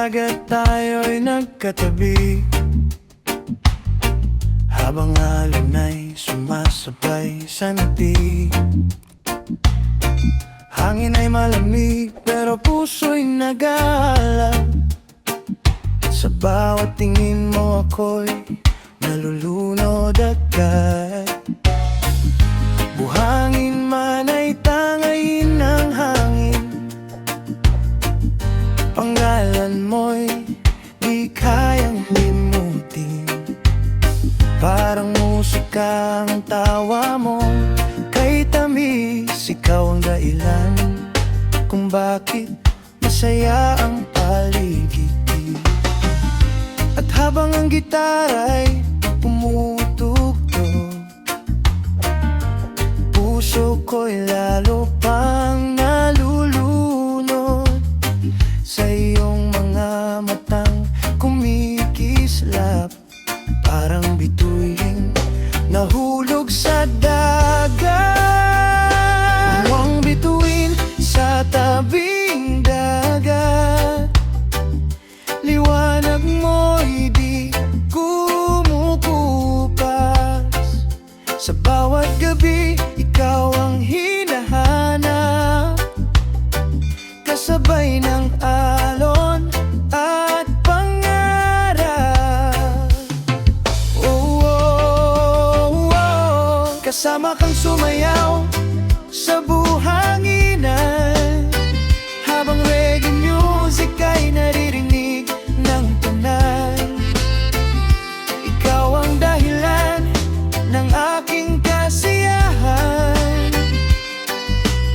dagat tayo'y nagkatabi, habang alon ay sumasabay sa ngiti. Hangin ay malamig pero puso'y nag-aalala. Sa bawat tingin mo ako'y nalulunod agad. Buhangin man ay tangayin ng hangin, panggalan mo'y di kayang limutin. Parang musika ang tawa mo, kay tamis ikaw ang dahilan kung bakit masaya ang paligid. At habang ang gitara'y pumutugtog, puso ko'y lalo pang nalulunod sa iyong mga matang kumikislap. Parang bituing nahulog sa dagat, huwag bituin sa tabing dagat. Liwanag mo'y di kumukupas, sa bawat gabi ikaw ang hinahanap, kasabay ng alon at pangarap. Oh, oh, oh. Kasama kang sumayaw sa buhanginan, habang reggae music ay naririnig ng tunay. Ikaw ang dahilan ng aking kasiyahan,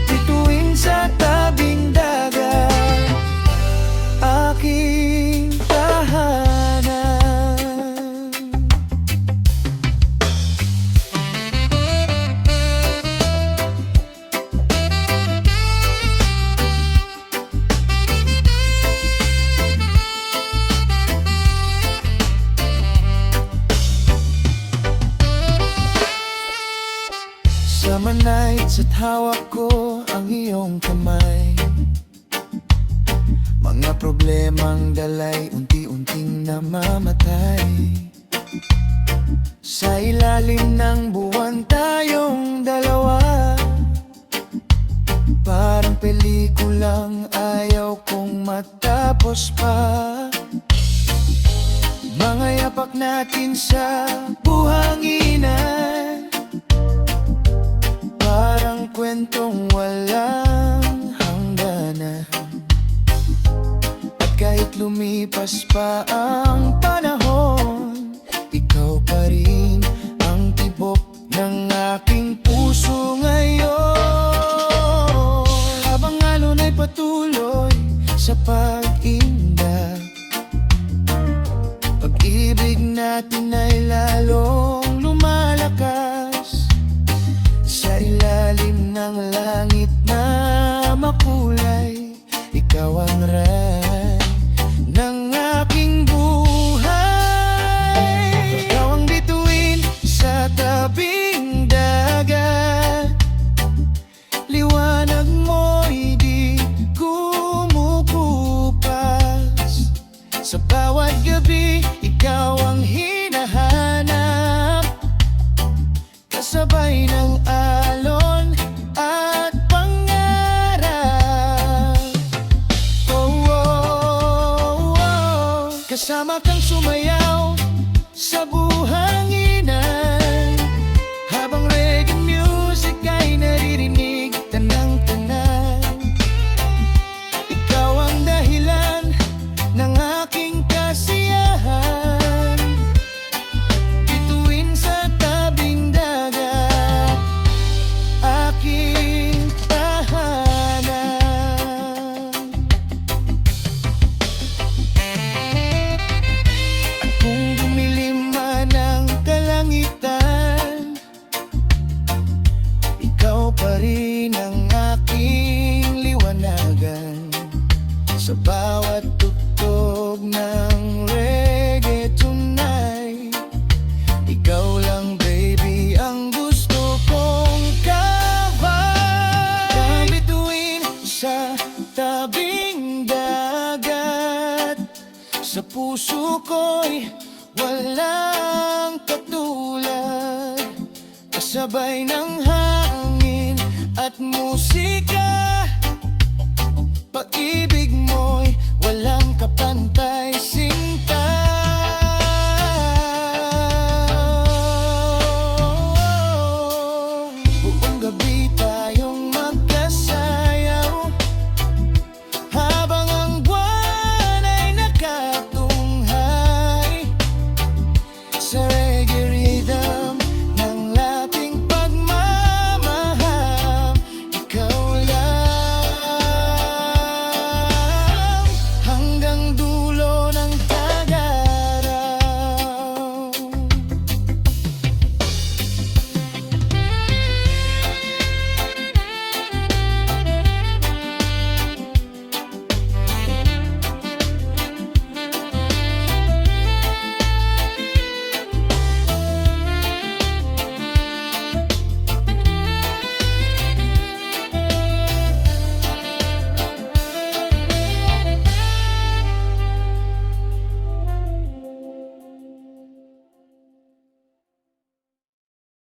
bituin sa tabing dagat, aking tahanan. Summer nights at hawak ko ang iyong kamay, mga problemang dalay unti-unting namamatay. Sa ilalim ng buwan tayong dalawa, parang pelikulang ayaw kong matapos pa. Mga yapak natin sa buhanginan, parang kwentong walang hangganan. At kahit lumipas pa ang panahon, ikaw pa rin ang tibok ng aking puso ngayon. Habang alon ay patuloy sa pag-indak, pag-ibig natin ay lalong lumalakas. Sa ilalim ng langit na makulay, ikaw ang ray ng aking buhay. Ikaw ang bituin sa tabing dagat, liwanag mo'y di kumukupas. Sa bawat gabi, ikaw ang hinahanap, kasabay ng alon at pangarap. Oh, oh, oh. Kasama kang sumayaw sa buhanginan, habang reggae music ay naririnig tanang-tanang. Ikaw ang dahilan ng aking kasiyahan, bituin sa tabing dagat, aking tahanan. At kung dumilim man ang kalangitan, ikaw pa rin ang aking liwanagan. Sa bawat tugtog ng reggae tonight, ikaw lang baby ang gusto kong kabay. Bituin sa tabing dagat, Sa puso ko'y walang katulad, kasabay ng hangin at musika, pag-ibig